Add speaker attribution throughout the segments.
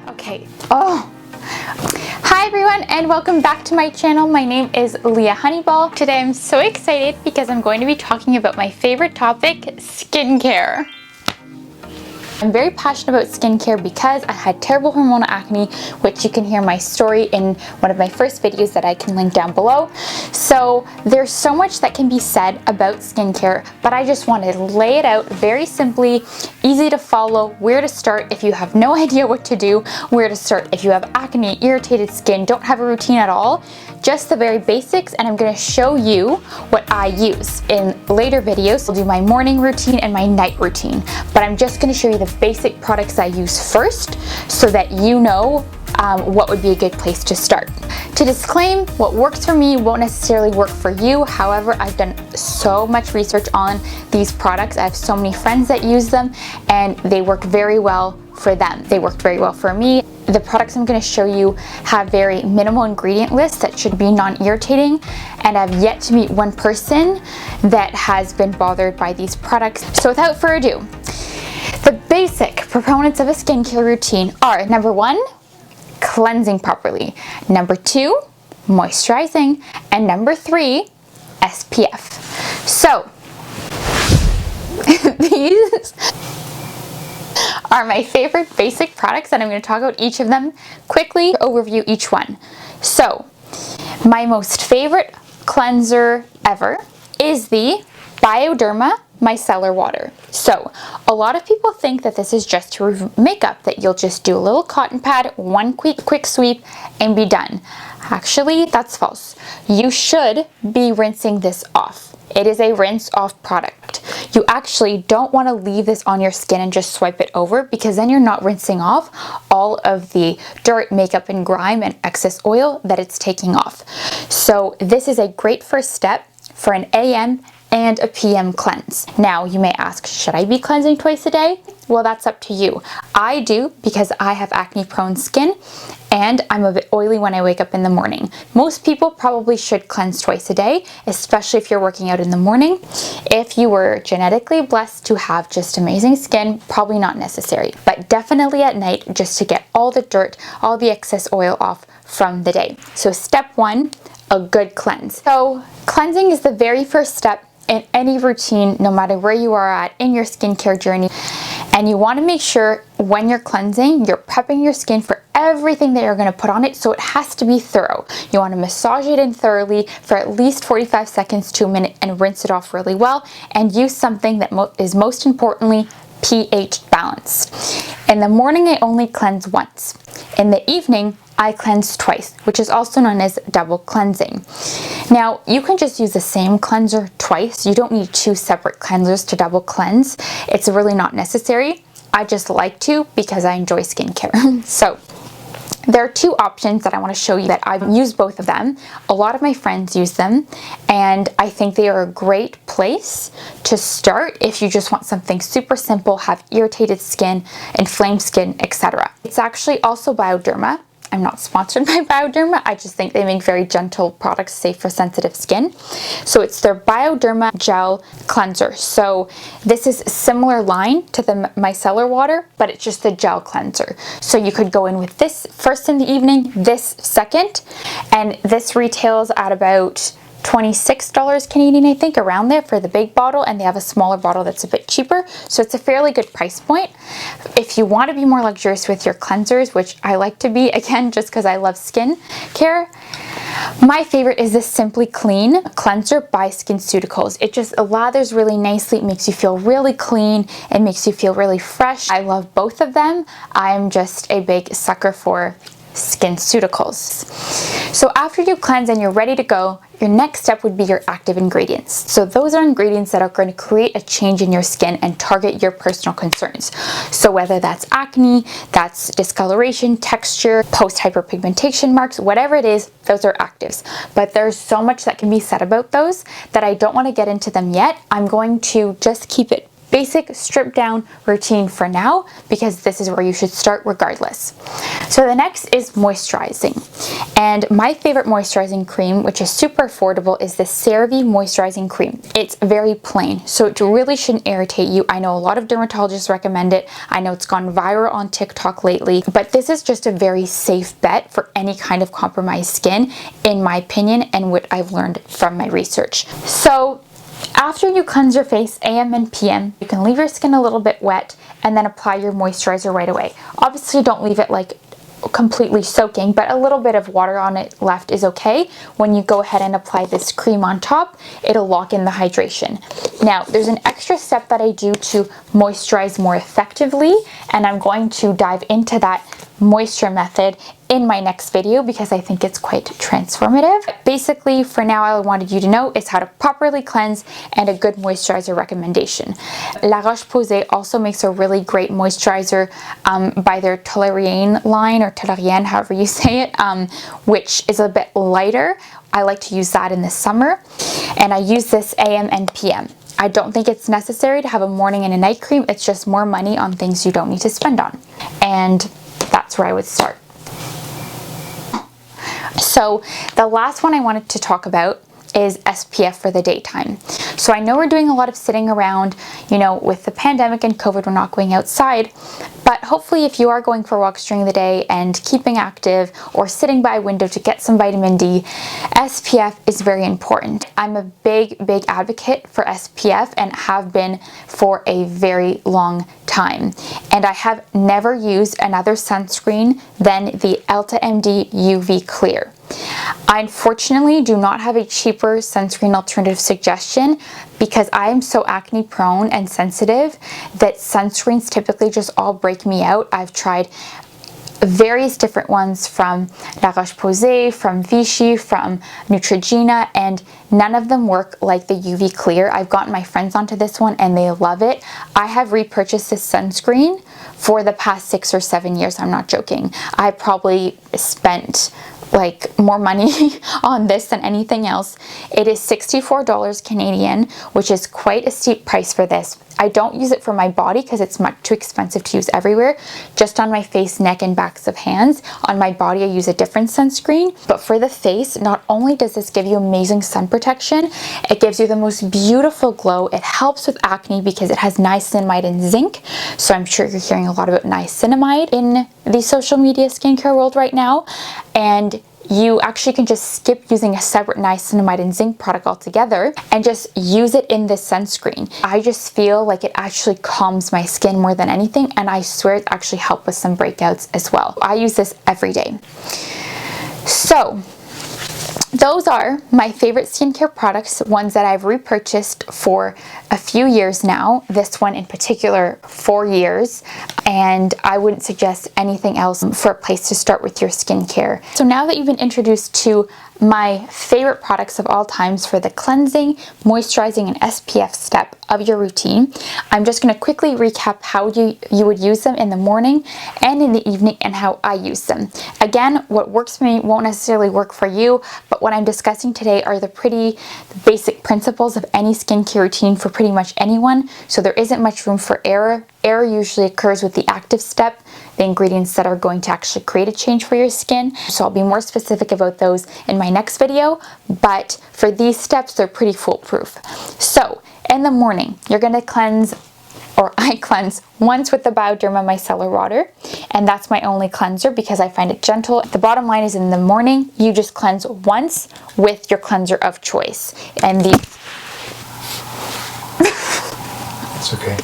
Speaker 1: Okay. Hi everyone and welcome back to my channel. My name is Leah Honeyball. Today I'm so excited because I'm going to be talking about my favorite topic, skincare. I'm very passionate about skincare because I had terrible hormonal acne, which you can hear my story in one of my first videos that I can link down below. So there's so much that can be said about skincare, but I just want to lay it out very simply, easy to follow, where to start if you have no idea what to do, where to start if you have acne, irritated skin, don't have a routine at all, just the very basics, and I'm going to show you what I use. In later videos, I'll do my morning routine and my night routine, but I'm just going to show you the basic products I use first so that you know what would be a good place to start. To disclaim, what works for me won't necessarily work for you. However, I've done so much research on these products. I have so many friends that use them and they work very well for them. They worked very well for me. The products I'm going to show you have very minimal ingredient lists that should be non-irritating, and I've yet to meet one person that has been bothered by these products. So without further ado, the basic proponents of a skincare routine are: number 1, cleansing properly; number 2, moisturizing; and number 3, SPF. So these are my favorite basic products, and I'm going to talk about each of them quickly, overview each one. So my most favorite cleanser ever is the Bioderma Micellar Water. So a lot of people think that this is just to remove makeup, that you'll just do a little cotton pad, one quick sweep and be done. Actually, that's false. You should be rinsing this off. It is a rinse off product. You actually don't want to leave this on your skin and just swipe it over, because then you're not rinsing off all of the dirt, makeup, and grime and excess oil that it's taking off. So this is a great first step for an AM and a PM cleanse. Now you may ask, should I be cleansing twice a day? Well, that's up to you. I do because I have acne prone skin and I'm a bit oily when I wake up in the morning. Most people probably should cleanse twice a day, especially if you're working out in the morning. If you were genetically blessed to have just amazing skin, probably not necessary, but definitely at night, just to get all the dirt, all the excess oil off from the day. So step 1, a good cleanse. So cleansing is the very first step in any routine, no matter where you are at in your skincare journey. And you want to make sure when you're cleansing, you're prepping your skin for everything that you're going to put on it, so it has to be thorough. You want to massage it in thoroughly for at least 45 seconds to a minute and rinse it off really well, and use something that is most importantly pH balanced. In the morning, I only cleanse once. In the evening, I cleanse twice, which is also known as double cleansing. Now, you can just use the same cleanser twice. You don't need 2 separate cleansers to double cleanse. It's really not necessary. I just like to because I enjoy skincare. So there are 2 options that I want to show you that I've used both of them. A lot of my friends use them, and I think they are a great place to start if you just want something super simple, have irritated skin, inflamed skin, etc. It's actually also Bioderma. I'm not sponsored by Bioderma, I just think they make very gentle products safe for sensitive skin. So it's their Bioderma Gel Cleanser. So this is a similar line to the micellar water, but it's just the gel cleanser. So you could go in with this first in the evening, this second, and this retails at about $26 Canadian, I think, around there for the big bottle, and they have a smaller bottle that's a bit cheaper, so it's a fairly good price point. If you want to be more luxurious with your cleansers, which I like to be, again, just because I love skin care, my favorite is this Simply Clean Cleanser by SkinCeuticals. It just lathers really nicely, it makes you feel really clean, it makes you feel really fresh. I love both of them. I'm just a big sucker for SkinCeuticals. So after you cleanse and you're ready to go, your next step would be your active ingredients. So those are ingredients that are going to create a change in your skin and target your personal concerns. So whether that's acne, that's discoloration, texture, post-hyperpigmentation marks, whatever it is, those are actives. But there's so much that can be said about those that I don't want to get into them yet. I'm going to just keep it basic stripped down routine for now, because this is where you should start regardless. So the next is moisturizing. And my favorite moisturizing cream, which is super affordable, is the CeraVe moisturizing cream. It's very plain, so it really shouldn't irritate you. I know a lot of dermatologists recommend it. I know it's gone viral on TikTok lately, but this is just a very safe bet for any kind of compromised skin, in my opinion, and what I've learned from my research. So after you cleanse your face AM and PM, you can leave your skin a little bit wet and then apply your moisturizer right away. Obviously, don't leave it like completely soaking, but a little bit of water on it left is okay. When you go ahead and apply this cream on top, it'll lock in the hydration. Now, there's an extra step that I do to moisturize more effectively, and I'm going to dive into that moisture method in my next video because I think it's quite transformative. Basically, for now, all I wanted you to know is how to properly cleanse and a good moisturizer recommendation. La Roche-Posay also makes a really great moisturizer by their Toleriane line, or Toleriane, however you say it, which is a bit lighter. I like to use that in the summer, and I use this AM and PM. I don't think it's necessary to have a morning and a night cream. It's just more money on things you don't need to spend on. And that's where I would start. So the last one I wanted to talk about is SPF for the daytime. So I know we're doing a lot of sitting around, you know, with the pandemic and COVID, we're not going outside, but hopefully if you are going for walks during the day and keeping active or sitting by a window to get some vitamin D, SPF is very important. I'm a big advocate for SPF and have been for a very long time. And I have never used another sunscreen than the Elta MD UV Clear. I unfortunately do not have a cheaper sunscreen alternative suggestion because I am so acne prone and sensitive that sunscreens typically just all break me out. I've tried various different ones from La Roche-Posay, from Vichy, from Neutrogena, and none of them work like the UV Clear. I've gotten my friends onto this one and they love it. I have repurchased this sunscreen for the past 6 or 7 years. I'm not joking. I probably spent like more money on this than anything else. It is $64 Canadian, which is quite a steep price for this. I don't use it for my body because it's much too expensive to use everywhere. Just on my face, neck, and backs of hands. On my body, I use a different sunscreen. But for the face, not only does this give you amazing sun protection, it gives you the most beautiful glow. It helps with acne because it has niacinamide and zinc. So I'm sure you're hearing a lot about niacinamide in the social media skincare world right now. And you actually can just skip using a separate niacinamide and zinc product altogether and just use it in this sunscreen. I just feel like it actually calms my skin more than anything, and I swear it actually helped with some breakouts as well. I use this every day. So those are my favorite skincare products, ones that I've repurchased for a few years now. This one in particular, 4 years. And I wouldn't suggest anything else for a place to start with your skincare. So now that you've been introduced to my favorite products of all times for the cleansing, moisturizing, and SPF step of your routine, I'm just going to quickly recap how you would use them in the morning and in the evening and how I use them. Again, what works for me won't necessarily work for you, but what I'm discussing today are the pretty basic principles of any skincare routine for pretty much anyone, so there isn't much room for error. Error usually occurs with the active step, the ingredients that are going to actually create a change for your skin. So I'll be more specific about those in my next video, but for these steps, they're pretty foolproof. So in the morning, you're going to cleanse, or I cleanse once with the Bioderma micellar water, and that's my only cleanser because I find it gentle. The bottom line is in the morning, you just cleanse once with your cleanser of choice. And
Speaker 2: It's okay.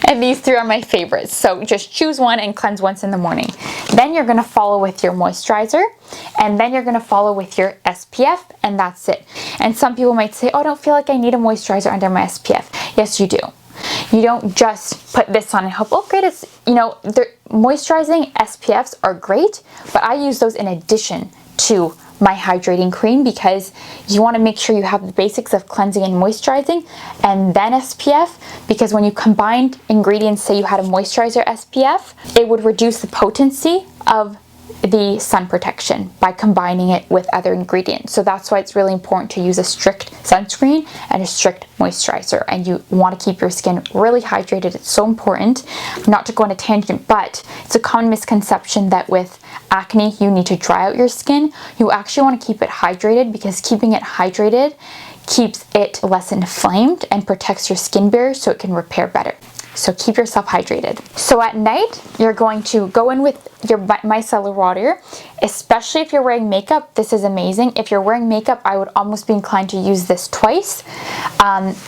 Speaker 1: And these three are my favorites. So just choose one and cleanse once in the morning. Then you're going to follow with your moisturizer, and then you're going to follow with your SPF, and that's it. And some people might say, oh, I don't feel like I need a moisturizer under my SPF. Yes, you do. You don't just put this on and hope, oh great, it's, you know, moisturizing SPFs are great, but I use those in addition to my hydrating cream because you want to make sure you have the basics of cleansing and moisturizing and then SPF, because when you combined ingredients, say you had a moisturizer SPF, it would reduce the potency of the sun protection by combining it with other ingredients. So that's why it's really important to use a strict sunscreen and a strict moisturizer, and you want to keep your skin really hydrated. It's so important. Not to go on a tangent, but it's a common misconception that with acne you need to dry out your skin. You actually want to keep it hydrated, because keeping it hydrated keeps it less inflamed and protects your skin barrier so it can repair better. So keep yourself hydrated. So at night, you're going to go in with your micellar water, especially if you're wearing makeup. This is amazing. If you're wearing makeup, I would almost be inclined to use this twice.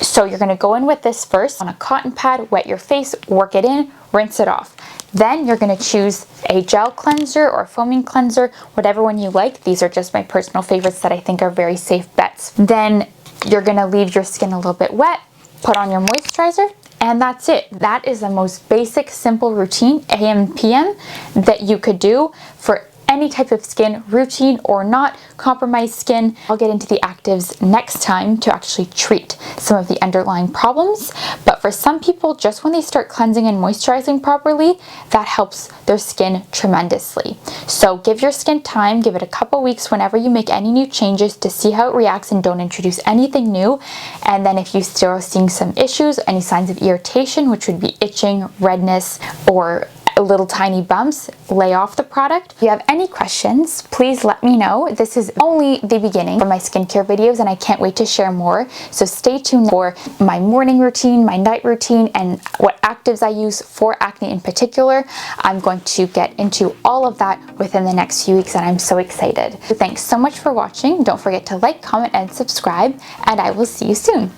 Speaker 1: So you're gonna go in with this first on a cotton pad, wet your face, work it in, rinse it off. Then you're gonna choose a gel cleanser or a foaming cleanser, whatever one you like. These are just my personal favorites that I think are very safe bets. Then you're gonna leave your skin a little bit wet, put on your moisturizer, and that's it. That is the most basic, simple routine, AM and PM, that you could do for any type of skin, routine or not, compromised skin. I'll get into the actives next time to actually treat some of the underlying problems. But for some people, just when they start cleansing and moisturizing properly, that helps their skin tremendously. So give your skin time, give it a couple weeks whenever you make any new changes to see how it reacts, and don't introduce anything new. And then if you still are seeing some issues, any signs of irritation, which would be itching, redness, or little tiny bumps, lay off the product. If you have any questions, please let me know. This is only the beginning for my skincare videos, and I can't wait to share more. So stay tuned for my morning routine, my night routine, and what actives I use for acne in particular. I'm going to get into all of that within the next few weeks, and I'm so excited. So thanks so much for watching. Don't forget to like, comment, and subscribe, and I will see you soon.